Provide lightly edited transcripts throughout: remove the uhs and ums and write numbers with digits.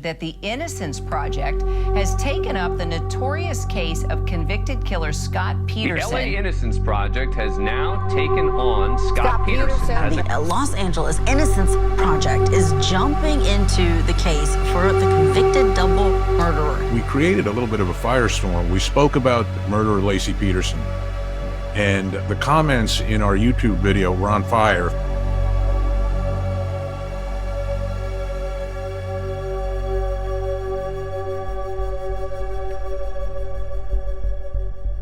That the Innocence Project has taken up the notorious case of convicted killer Scott Peterson. The LA Innocence Project has now taken on Scott Peterson. The Los Angeles Innocence Project is jumping into the case for the convicted double murderer. We created a little bit of a firestorm. We spoke about murderer Laci Peterson, and the comments in our YouTube video were on fire.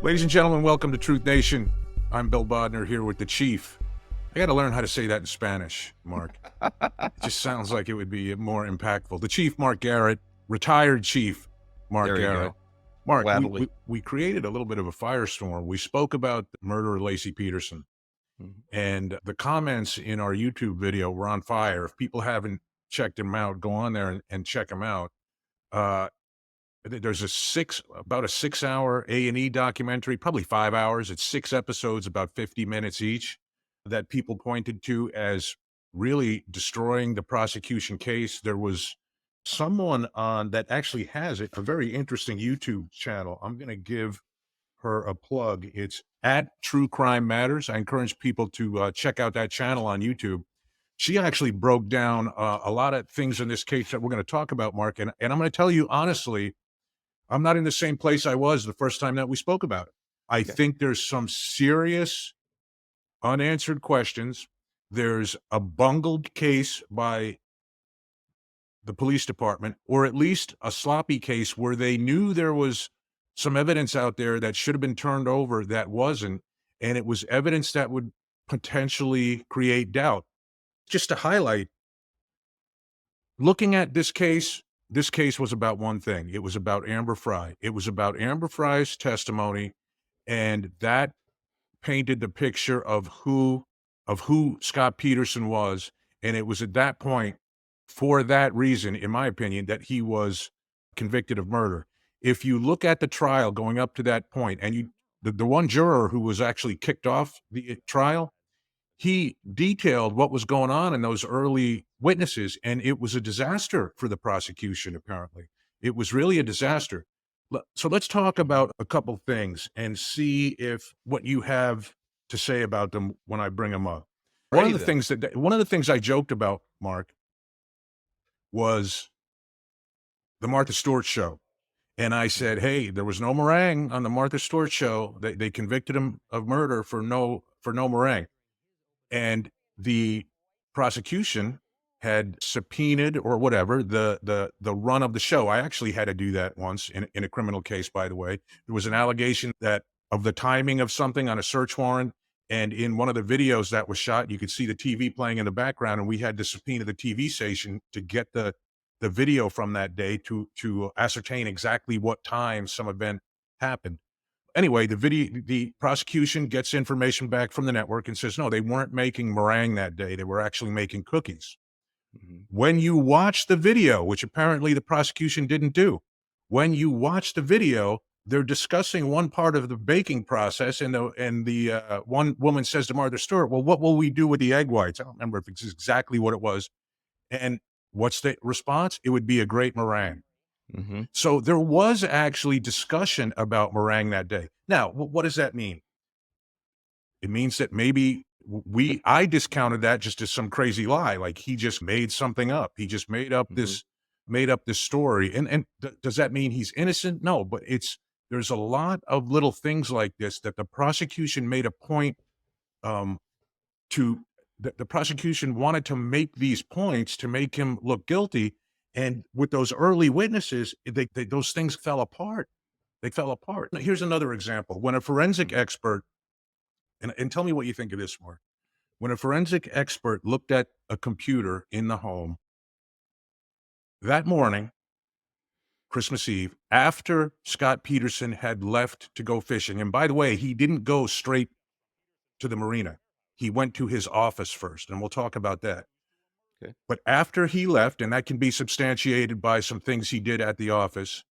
Ladies and gentlemen, welcome to Truth Nation. I'm Bill Bodner here with the Chief. I got to learn how to say that in Spanish, Mark. It just sounds like it would be more impactful. The Chief, Mark Garrett, retired Chief, Mark Garrett. Mark, we created a little bit of a firestorm. We spoke about murderer Laci Peterson, and the comments in our YouTube video were on fire. If people haven't checked him out, go on there and check him out. There's about a 6-hour A&E documentary, probably 5 hours. It's 6 episodes, about 50 minutes each, that people pointed to as really destroying the prosecution case. There was someone on that actually has a very interesting YouTube channel. I'm going to give her a plug. It's at True Crime Matters. I encourage people to check out that channel on YouTube. She actually broke down a lot of things in this case that we're going to talk about, Mark. And I'm going to tell you honestly, I'm not in the same place I was the first time that we spoke about it. I think there's some serious unanswered questions. There's a bungled case by the police department, or at least a sloppy case where they knew there was some evidence out there that should have been turned over that wasn't, and it was evidence that would potentially create doubt. Just to highlight, looking at this case was about one thing. It was about Amber Frey. It was about Amber Frey's testimony, and that painted the picture of who Scott Peterson was. And it was at that point, for that reason, in my opinion, that he was convicted of murder. If you look at the trial going up to that point, and the one juror who was actually kicked off the trial, he detailed what was going on in those early witnesses, and it was a disaster for the prosecution, apparently. It was really a disaster. So let's talk about a couple things and see if what you have to say about them when I bring them up. One of the things I joked about, Mark, was the Martha Stewart show. And I said, hey, there was no meringue on the Martha Stewart show. They convicted him of murder for no meringue. And the prosecution had subpoenaed or whatever the run of the show. I actually had to do that once in a criminal case, by the way. There was an allegation that of the timing of something on a search warrant, and in one of the videos that was shot, you could see the TV playing in the background, and we had to subpoena the TV station to get the video from that day to ascertain exactly what time some event happened. Anyway, the prosecution gets information back from the network and says, no, they weren't making meringue that day. They were actually making cookies. When you watch the video, which apparently the prosecution didn't do, when you watch the video, they're discussing one part of the baking process, and the one woman says to Martha Stewart, well, what will we do with the egg whites? I don't remember if it's exactly what it was. And what's the response? It would be a great meringue. So there was actually discussion about meringue that day. Now, what does that mean? It means that maybe I discounted that just as some crazy lie, like he just made something up. He just made up this story. And does that mean he's innocent? No, but there's a lot of little things like this that the prosecution made a point the prosecution wanted to make these points to make him look guilty. And with those early witnesses, those things fell apart. They fell apart. Now, here's another example. When a forensic expert, and tell me what you think of this, Mark. When a forensic expert looked at a computer in the home that morning, Christmas Eve, after Scott Peterson had left to go fishing, and by the way, he didn't go straight to the marina. He went to his office first, and we'll talk about that. Okay. But after he left, and that can be substantiated by some things he did at the office,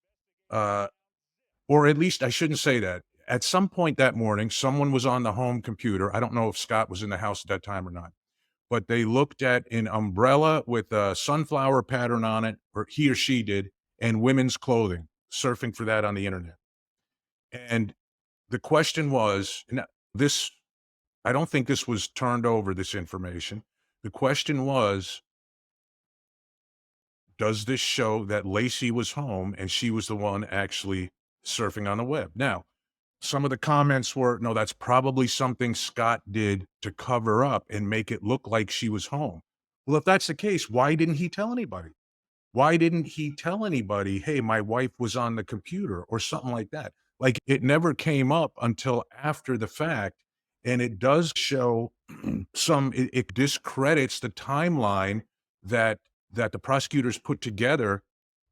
or at least I shouldn't say that. At some point that morning, someone was on the home computer. I don't know if Scott was in the house at that time or not. but they looked at an umbrella with a sunflower pattern on it, or he or she did, and women's clothing, surfing for that on the internet. And the question was, this, I don't think this was turned over, this information. The question was, does this show that Laci was home and she was the one actually surfing on the web? Now, some of the comments were, no, that's probably something Scott did to cover up and make it look like she was home. Well, if that's the case, why didn't he tell anybody? Why didn't he tell anybody, hey, my wife was on the computer or something like that? Like, it never came up until after the fact. And it does show it discredits the timeline that the prosecutors put together,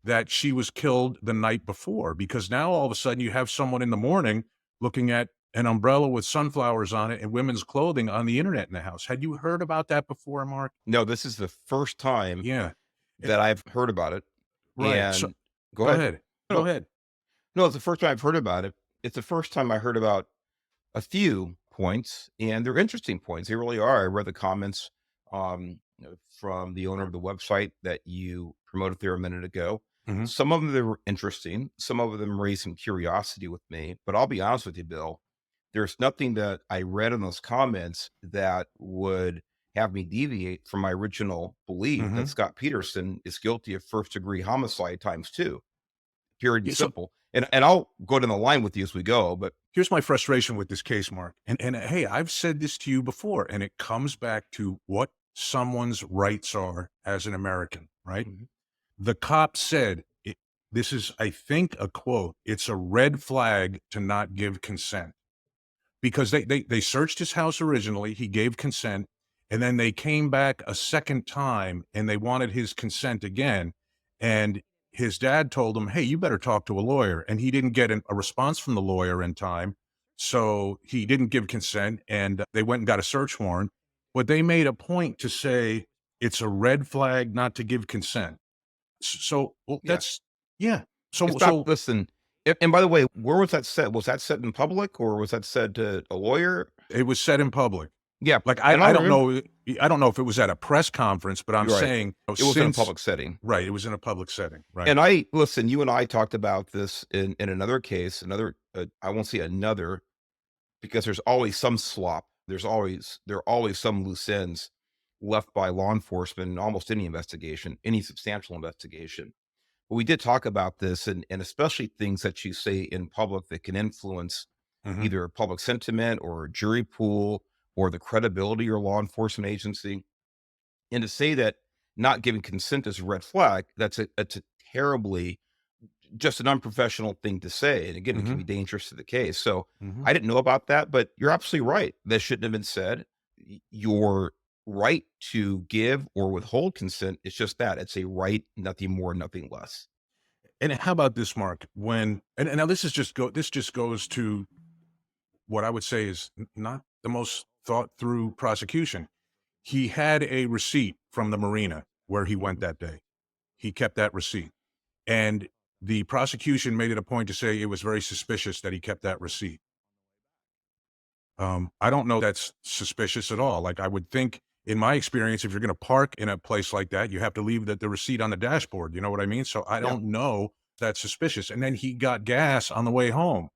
that she was killed the night before, because now all of a sudden you have someone in the morning looking at an umbrella with sunflowers on it and women's clothing on the internet in the house. Had you heard about that before, Mark? No, this is the first time Yeah. that I've heard about it. Right. And So, go go ahead. ahead. No, Go ahead. no, it's the first time I've heard about it. It's the first time I heard about a few points, and they're interesting points. They really are. I read the comments from the owner of the website that you promoted there a minute ago. Mhm. Some of them, they were interesting. Some of them raised some curiosity with me. But I'll be honest with you, Bill, there's nothing that I read in those comments that would have me deviate from my original belief that Scott Peterson is guilty of first-degree homicide ×2. Period. Yeah, so Simple. And I'll go down the line with you as we go, but here's my frustration with this case, Mark. And hey, I've said this to you before, and it comes back to what someone's rights are as an American, right? Mhm. The cop said, this is, I think, a quote, it's a red flag to not give consent. Because they searched his house originally, he gave consent, and then they came back a second time and they wanted his consent again. And his dad told him, hey, you better talk to a lawyer. And he didn't get a response from the lawyer in time. So he didn't give consent, and they went and got a search warrant. But they made a point to say it's a red flag not to give consent. So well, Yeah. that's, yeah. So, stop. Listen. And by the way, where was that said? Was that said in public, or was that said to a lawyer? it was said in public. Yeah. Like, and I don't know. I don't know if it was at a press conference, but I'm You're right. saying It was in a public setting. Right. It was in a public setting. Right. And listen, you and I talked about this in another case, I won't say another, because there's always some slop. There are always some loose ends left by law enforcement in almost any investigation, any substantial investigation. But we did talk about this, and especially things that you say in public that can influence Mhm. either public sentiment or jury pool or the credibility of your law enforcement agency. And to say that not giving consent is a red flag, that's a terribly, just an unprofessional thing to say. And again, it can be dangerous to the case. So Mhm. I didn't know about that, but you're absolutely right. That shouldn't have been said. Your right to give or withhold consent is just that. It's a right, nothing more, nothing less. And how about this, Mark? And now this just goes to what I would say is not the most thought through prosecution. He had a receipt from the marina where he went that day. He kept that receipt. And the prosecution made it a point to say it was very suspicious that he kept that receipt. I don't know that's suspicious at all. Like, I would think, in my experience, if you're going to park in a place like that, you have to leave the receipt on the dashboard. You know what I mean? So I Yeah. don't know if that's suspicious. And then he got gas on the way home.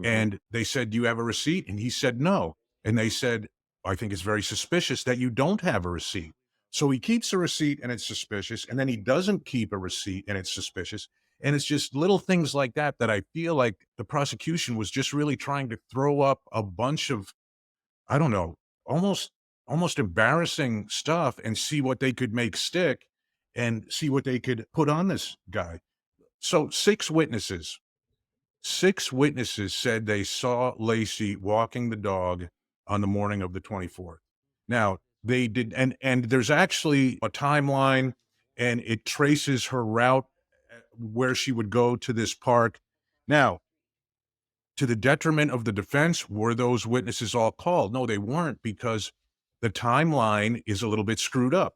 And they said, do you have a receipt? And he said, no. And they said, I think it's very suspicious that you don't have a receipt. So he keeps a receipt and it's suspicious. And then he doesn't keep a receipt and it's suspicious. And it's just little things like that that I feel like the prosecution was just really trying to throw up a bunch of, I don't know, almost embarrassing stuff and see what they could make stick and see what they could put on this guy. So Six witnesses said they saw Laci walking the dog on the morning of the 24th. Now, they did, and there's actually a timeline, and it traces her route where she would go to this park. Now, to the detriment of the defense, were those witnesses all called? No, they weren't, because the timeline is a little bit screwed up.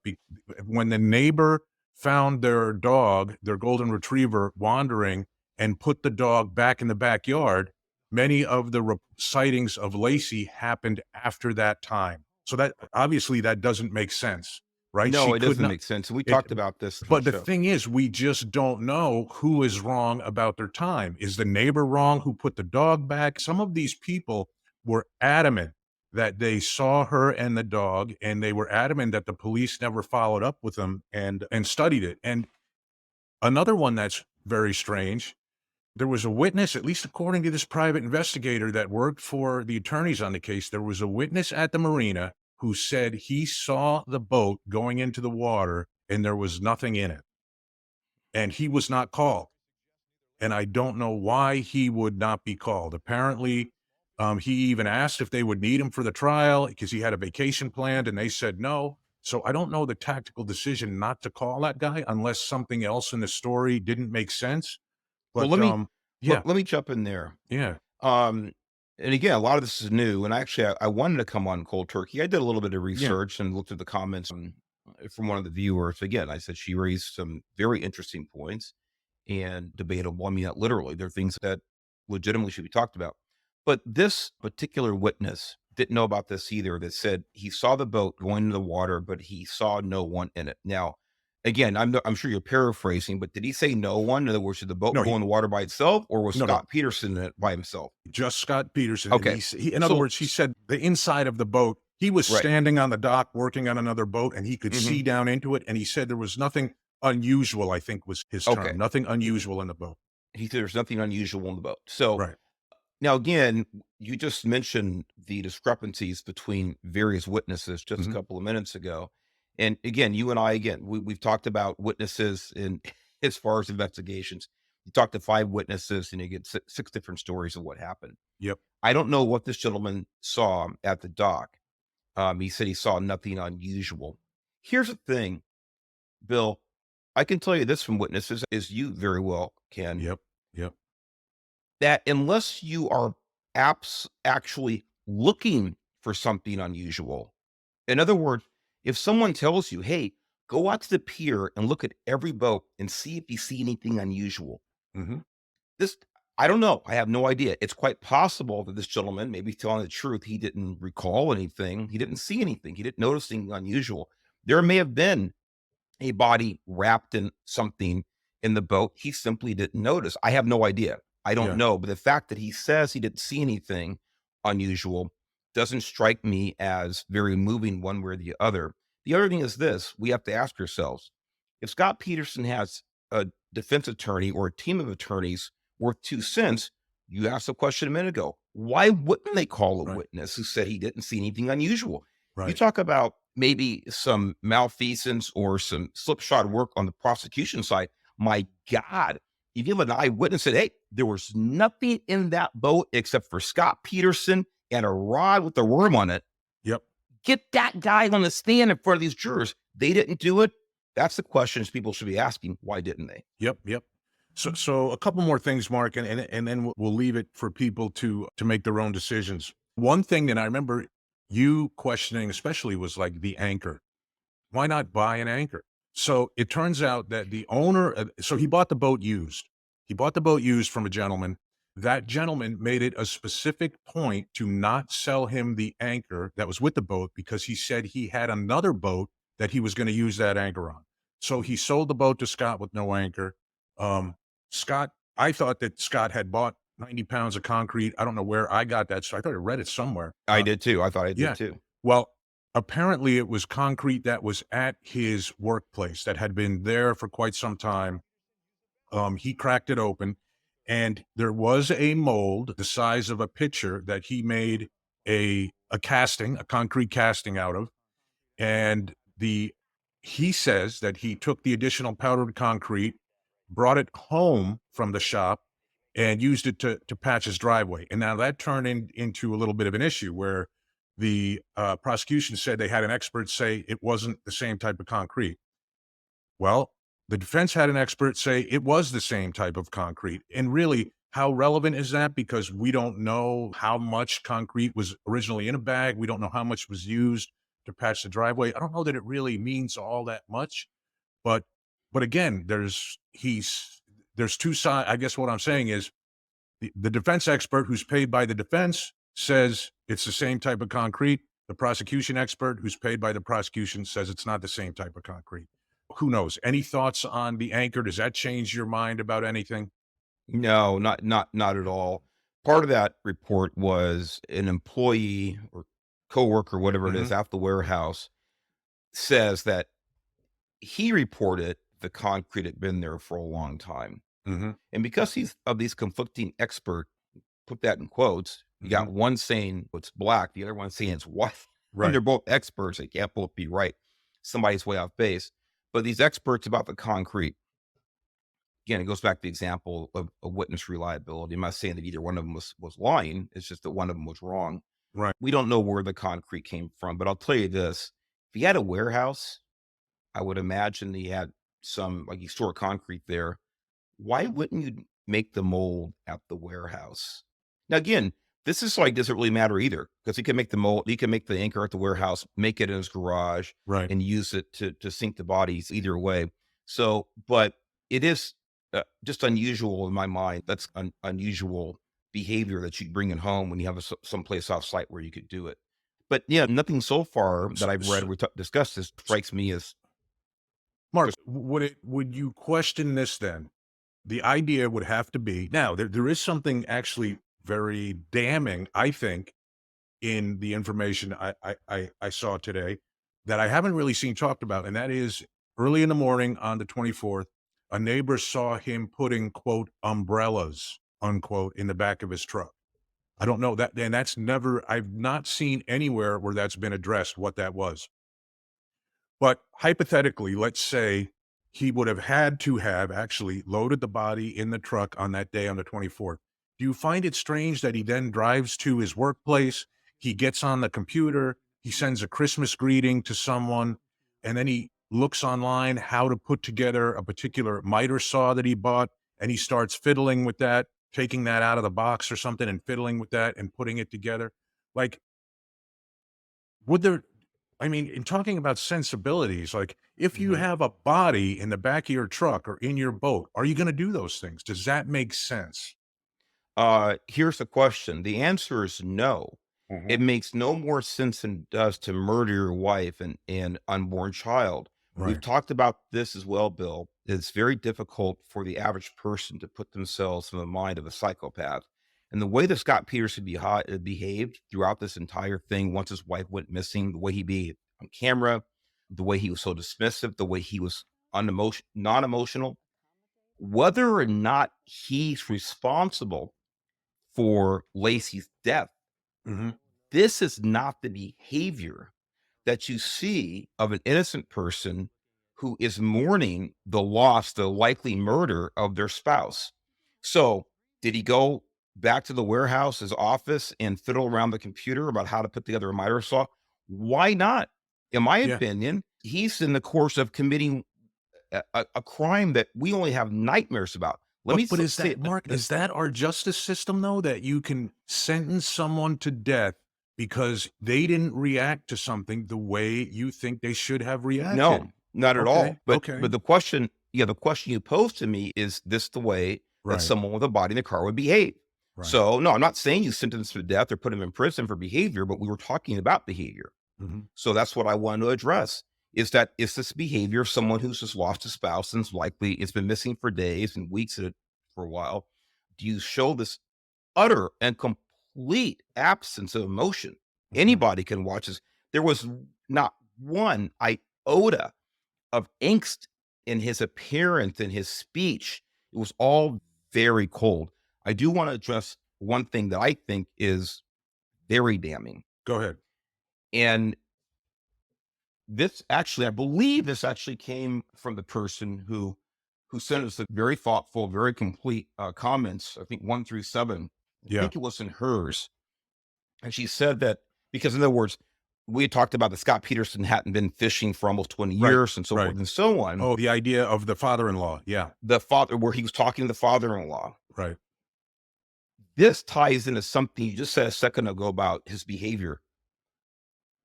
When the neighbor found their dog, their golden retriever, wandering and put the dog back in the backyard, many of the sightings of Laci happened after that time. So that obviously that doesn't make sense, right? No, She it could doesn't not. make sense. And we It, talked about this on the but the show. thing is, we just don't know who is wrong about their time. Is the neighbor wrong who put the dog back? Some of these people were adamant that they saw her and the dog, and they were adamant that the police never followed up with them and studied it. And another one that's very strange, there was a witness, at least according to this private investigator that worked for the attorneys on the case, there was a witness at the marina who said he saw the boat going into the water and there was nothing in it. And he was not called. And I don't know why he would not be called. Apparently, he even asked if they would need him for the trial because he had a vacation planned and they said no. So I don't know the tactical decision not to call that guy unless something else in the story didn't make sense. Well, But yeah, let me jump in there. yeah, Um, and again, a lot of this is new. And actually, I wanted to come on cold turkey. I did a little bit of yeah, research and looked at the comments from one of the viewers. Again, I said she raised some very interesting points and debatable. I mean, not literally, there are things that legitimately should be talked about. But this particular witness didn't know about this either. That said he saw the boat going into the water, but he saw no one in it. Now, again, I'm sure you're paraphrasing, but did he say no one? In other words, did the boat no, go in the water by itself, or was no, no, Scott Peterson in it by himself? just Scott Peterson. And Okay, in other so words, he said the inside of the boat, he was right, standing on the dock working on another boat and he could hmm see down into it. And he said there was nothing unusual, I think was his okay. term, nothing unusual in the boat. He said there's nothing unusual in the boat. So Right. now, again, you just mentioned the discrepancies between various witnesses just a Mhm. couple of minutes ago. And again, you and I, again, we've talked about witnesses in as far as investigations. You talk to 5 witnesses and you get six different stories of what happened. Yep. I don't know what this gentleman saw at the dock. He said he saw nothing unusual. Here's the thing, Bill. I can tell you this from witnesses, as you very well can, Yep. Yep. that unless you are actually looking for something unusual, in other words, if someone tells you, hey, go out to the pier and look at every boat and see if you see anything unusual. Mhm. This, I don't know. I have no idea. It's quite possible that this gentleman, maybe telling the truth, he didn't recall anything. He didn't see anything. He didn't notice anything unusual. There may have been a body wrapped in something in the boat. He simply didn't notice. I have no idea. I don't Yeah. know. But the fact that he says he didn't see anything unusual doesn't strike me as very moving one way or the other. The other thing is this: we have to ask ourselves, if Scott Peterson has a defense attorney or a team of attorneys worth 2 cents, you asked the question a minute ago, why wouldn't they call a Right. witness who said he didn't see anything unusual? You Right. talk about maybe some malfeasance or some slipshod work on the prosecution side. My God, if you have an eyewitness said, hey, there was nothing in that boat except for Scott Peterson and a rod with a worm on it, Yep. get that guy on the stand in front of these jurors. They didn't do it. That's the questions people should be asking. Why didn't they? Yep. Yep. So a couple more things, Mark, and then we'll leave it for people to make their own decisions. One thing that I remember you questioning, especially, was like the anchor. Why not buy an anchor? So it turns out that the owner, so he bought the boat used. He bought the boat used from a gentleman. That gentleman made it a specific point to not sell him the anchor that was with the boat because he said he had another boat that he was going to use that anchor on. So he sold the boat to Scott with no anchor. Um, Scott, I thought that Scott had bought 90 pounds of concrete. I don't know where I got that. So I thought I read it somewhere. I did too. I thought I did Yeah. too. Well, apparently it was concrete that was at his workplace that had been there for quite some time. He cracked it open and there was a mold the size of a pitcher that he made a casting, a concrete casting out of. And he says that he took the additional powdered concrete, brought it home from the shop, and used it to patch his driveway. And now that turned into a little bit of an issue where the prosecution said they had an expert say it wasn't the same type of concrete. Well, the defense had an expert say it was the same type of concrete. And really, how relevant is that? Because we don't know how much concrete was originally in a bag. We don't know how much was used to patch the driveway. I don't know that it really means all that much. But again, there's two sides. I guess what I'm saying is the defense expert who's paid by the defense says it's the same type of concrete. The prosecution expert who's paid by the prosecution says it's not the same type of concrete. Who knows? Any thoughts on the anchor? Does that change your mind about anything? No, not at all. Part of that report was an employee or coworker, whatever it is, Mhm. at the warehouse says that he reported the concrete had been there for a long time. Mhm. And because he's of these conflicting expert, put that in quotes, you got Mhm. one saying it's black, the other one saying it's white. And Right. they're both experts. They can't both be right. Somebody's way off base. But these experts about the concrete, again, it goes back to the example of witness reliability. I'm not saying that either one of them was lying. It's just that one of them was wrong. Right. We don't know where the concrete came from, but I'll tell you this. If he had a warehouse, I would imagine he had some, like, you store concrete there. Why wouldn't you make the mold at the warehouse? Now, again, this is like, doesn't really matter either, because he can make the mold, he can make the anchor at the warehouse, make it in his garage, Right. and use it to sink the bodies either way. So, but it is just unusual in my mind. That's unusual behavior that you bring it home when you have someplace off site where you could do it. But yeah, nothing so far that I've read or discussed this strikes me as Mark, would you question this then? The idea would have to be now there is something actually very damning, I think, in the information I saw today that I haven't really seen talked about, and that is early in the morning on the 24th, a neighbor saw him putting quote umbrellas unquote in the back of his truck. I don't know that, and that's never I've not seen anywhere where that's been addressed what that was. But hypothetically, let's say he would have had to have actually loaded the body in the truck on that day on the 24th. Do you find it strange that he then drives to his workplace, he gets on the computer, he sends a Christmas greeting to someone, and then he looks online how to put together a particular miter saw that he bought, and he starts fiddling with that, taking that out of the box or something and fiddling with that and putting it together? Like, would there I mean, in talking about sensibilities, like if you Mhm. have a body in the back of your truck or in your boat, are you going to do those things? Does that make sense? Here's the question. The answer is no. It Mhm. makes no more sense than it does to murder your wife and unborn child. We've Right. talked about this as well, Bill. It's very difficult for the average person to put themselves in the mind of a psychopath. And the way that Scott Peterson behaved throughout this entire thing, once his wife went missing, the way he behaved on camera, the way he was so dismissive, the way he was non emotional, whether or not he's responsible for Laci's death. Mhm. This is not the behavior that you see of an innocent person who is mourning the loss, the likely murder of their spouse. So, did he go back to the warehouse, his office, and fiddle around the computer about how to put together a miter saw? Why not? In my Yeah. opinion, he's in the course of committing a crime that we only have nightmares about. Let me But is say that Mark, is that our justice system though, that you can sentence someone to death because they didn't react to something the way you think they should have no, reacted? not at all. Okay. But Okay. the question, yeah, the question you posed to me is this the way that Right. someone with a body in the car would behave? Right. So no, I'm not saying you sentence him to death or put him in prison for behavior, but we were talking about behavior. Mhm. So that's what I wanted to address. Is this behavior of someone who's just lost a spouse and is likely it's been missing for days and weeks for a while? Do you show this utter and complete absence of emotion? Mhm. Anybody can watch this. There was not one iota of angst in his appearance and his speech. It was all very cold. I do want to address one thing that I think is very damning. Go ahead. And this actually, I believe this actually came from the person who sent us a very thoughtful, very complete comments. I think 1 through 7. I Yeah. think it was in hers, and she said that because, in other words, we had talked about that Scott Peterson hadn't been fishing for almost 20 Right. years and so Right. forth and so on. Oh, the idea of the father-in-law. Yeah. The father, where he was talking to the father-in-law. Right. This ties into something you just said a second ago about his behavior,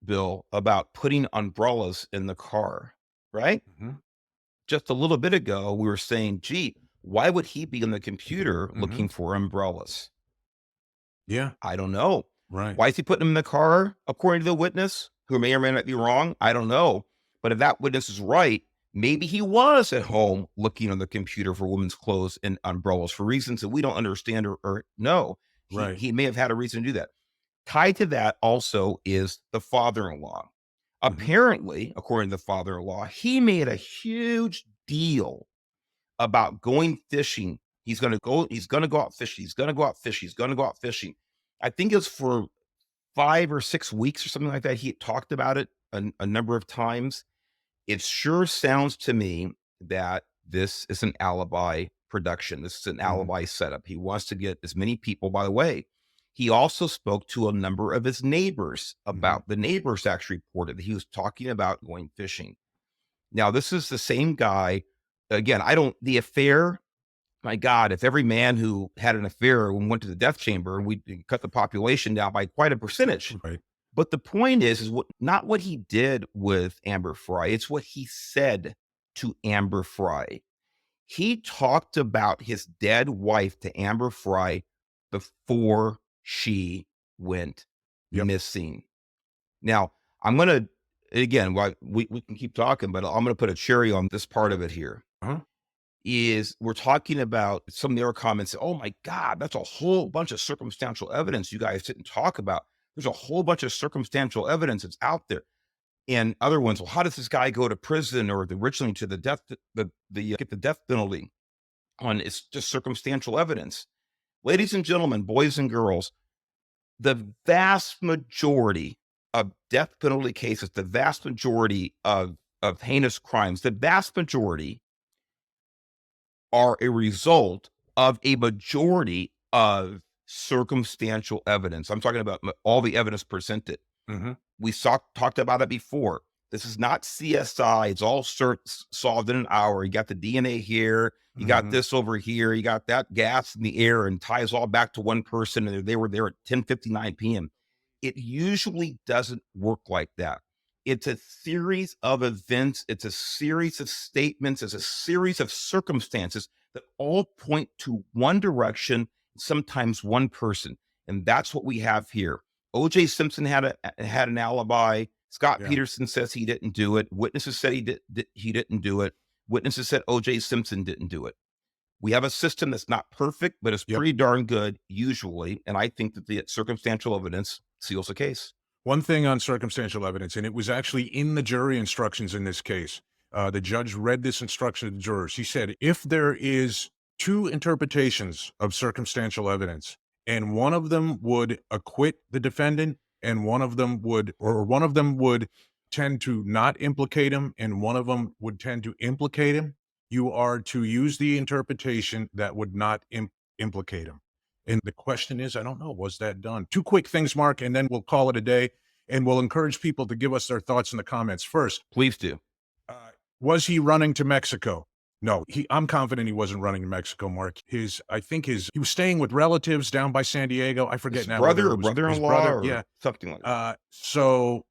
Bill, about putting umbrellas in the car, right? Mhm. Just a little bit ago, we were saying, gee, why would he be on the computer Mhm. looking for umbrellas? Yeah. I don't know. Right. Why is he putting him in the car, according to the witness, who may or may not be wrong? I don't know. But if that witness is right, maybe he was at home looking on the computer for women's clothes and umbrellas for reasons that we don't understand or know. Right. He may have had a reason to do that. Tied to that also is the father-in-law. Apparently, according to the father-in-law, he made a huge deal about going fishing. He's going to go out fishing. He's going to go out fishing. He's going to go out fishing. I think it's for 5 or 6 weeks or something like that. He had talked about it a number of times. It sure sounds to me that this is an alibi production. This is an alibi setup. He wants to get as many people. By the way, he also spoke to a number of his neighbors about the neighbors actually reported that he was talking about going fishing. Now, this is the same guy. Again, the affair, my God, if every man who had an affair went to the death chamber, and we cut the population down by quite a percentage. Right. But the point is not what he did with Amber Fry. It's what he said to Amber Fry. He talked about his dead wife to Amber Fry before she went missing. Now, I'm going to, again, we can keep talking, but I'm going to put a cherry on this part of it here. Is we're talking about some of the other comments. Oh my God, that's a whole bunch of circumstantial evidence you guys didn't talk about. There's a whole bunch of circumstantial evidence that's out there. And other ones, well, how does this guy go to prison or originally to the death, get the death penalty on? It's just circumstantial evidence. Ladies and gentlemen, boys and girls, the vast majority of death penalty cases, the vast majority of heinous crimes, the vast majority are a result of a majority of circumstantial evidence. I'm talking about all the evidence presented. We talked about it before. This is not CSI. It's all solved in an hour. You got the DNA here. You got this over here. You got that gas in the air and ties all back to one person. And they were there at 10:59 p.m. It usually doesn't work like that. It's a series of events. It's a series of statements. It's a series of circumstances that all point to one direction, sometimes one person. And that's what we have here. O.J. Simpson had an alibi. Scott Peterson says he didn't do it. Witnesses said he didn't do it. Witnesses said O.J. Simpson didn't do it. We have a system that's not perfect, but it's pretty darn good usually. And I think that the circumstantial evidence seals the case. One thing on circumstantial evidence, and it was actually in the jury instructions in this case. The judge read this instruction to the jurors. He said, if there is two interpretations of circumstantial evidence, and one of them would acquit the defendant, and one of them would tend to not implicate him, and one of them would tend to implicate him, you are to use the interpretation that would not implicate him. And the question is, I don't know, was that done? Two quick things, Mark, and then we'll call it a day, and we'll encourage people to give us their thoughts in the comments. First, please do. Was he running to Mexico? No, I'm confident he wasn't running to Mexico, Mark. He was staying with relatives down by San Diego. I forget now. Brother or brother-in-law or something like that. So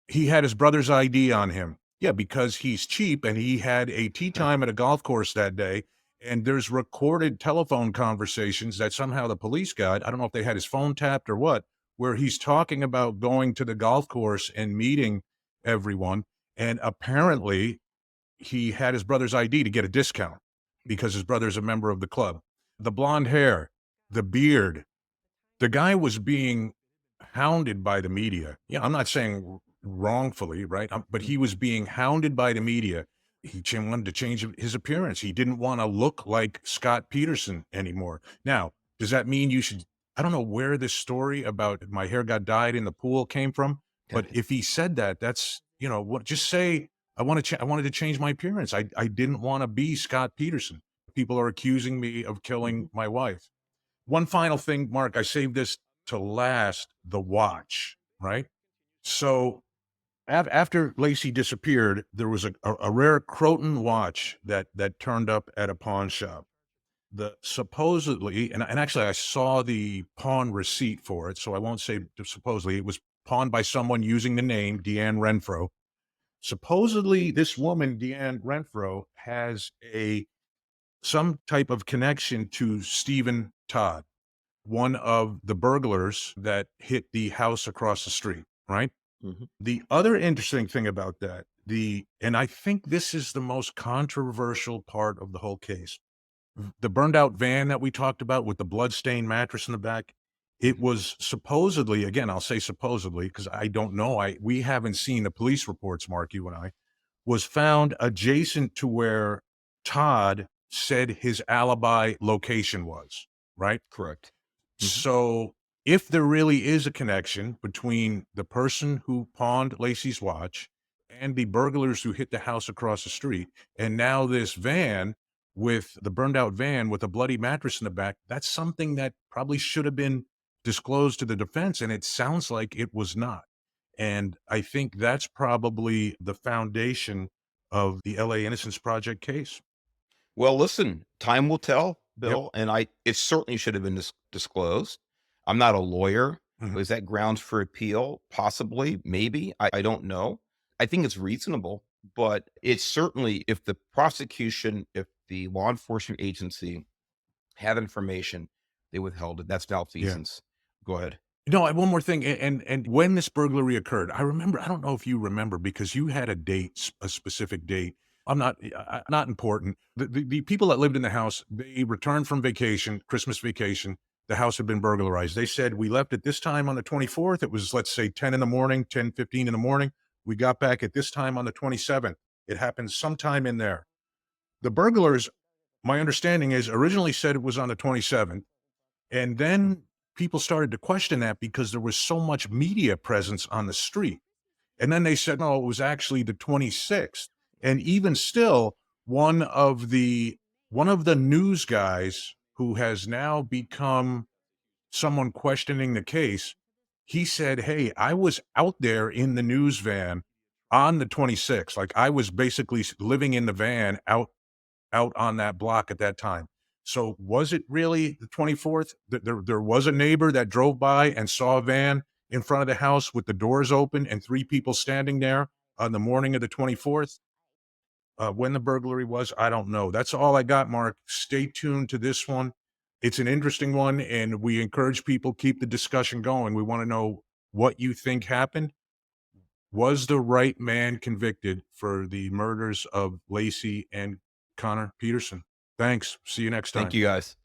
he had his brother's ID on him. Yeah, because he's cheap, and he had a tea time at a golf course that day. And there's recorded telephone conversations that somehow the police got. I don't know if they had his phone tapped or what, where he's talking about going to the golf course and meeting everyone. And apparently he had his brother's ID to get a discount because his brother's a member of the club. The blonde hair, the beard, the guy was being hounded by the media. Yeah, I'm not saying wrongfully, right? But he was being hounded by the media. He wanted to change his appearance. He didn't want to look like Scott Peterson anymore. Now, does that mean you should, I don't know where this story about my hair got dyed in the pool came from, but if he said that, that's, just say, I wanted to change my appearance. I didn't want to be Scott Peterson. People are accusing me of killing my wife. One final thing, Mark, I saved this to last, the watch, right? So after Laci disappeared, there was a rare Croton watch that turned up at a pawn shop. Supposedly, and actually I saw the pawn receipt for it, so I won't say supposedly. It was pawned by someone using the name Deanne Renfro. Supposedly, this woman, Deanne Renfro, has some type of connection to Stephen Todd. one of the burglars that hit the house across the street, right? Mhm. The other interesting thing about that, and I think this is the most controversial part of the whole case. The burned out van that we talked about with the bloodstained mattress in the back, it was supposedly, again, I'll say supposedly because I don't know. We haven't seen the police reports, Mark, you and I, was found adjacent to where Todd said his alibi location was, right? Correct. Mhm. So if there really is a connection between the person who pawned Laci's watch and the burglars who hit the house across the street, and now this van with the burned out van with a bloody mattress in the back, that's something that probably should have been disclosed to the defense. And it sounds like it was not. And I think that's probably the foundation of the LA Innocence Project case. Well, listen, time will tell, Yep. Bill, and it certainly should have been disclosed. I'm not a lawyer. Mhm. Was that grounds for appeal? Possibly, maybe. I don't know. I think it's reasonable, but it's certainly if the prosecution, if the law enforcement agency had information, they withheld it. That's Yeah. malfeasance. Go ahead. No, one more thing, and when this burglary occurred, I remember. I don't know if you remember because you had a date, a specific date. I'm not not important. The people that lived in the house, they returned from vacation, Christmas vacation. The house had been burglarized. They said we left at this time on the 24th. It was, let's say, 10 in the morning, 10:15 in the morning. We got back at this time on the 27th. It happened sometime in there. The burglars, my understanding is, originally said it was on the 27th. And then people started to question that because there was so much media presence on the street. And then they said, no, it was actually the 26th. And even still, one of the one of the news guys who has now become someone questioning the case, he said, "Hey, I was out there in the news van on the 26th. Like I was basically living in the van out on that block at that time." So was it really the 24th? There was a neighbor that drove by and saw a van in front of the house with the doors open and three people standing there on the morning of the 24th. When the burglary was, I don't know. That's all I got, Mark. Stay tuned to this one. It's an interesting one, and we encourage people keep the discussion going. We want to know what you think happened. Was the right man convicted for the murders of Laci and Connor Peterson? Thanks. See you next Thank time. you, guys.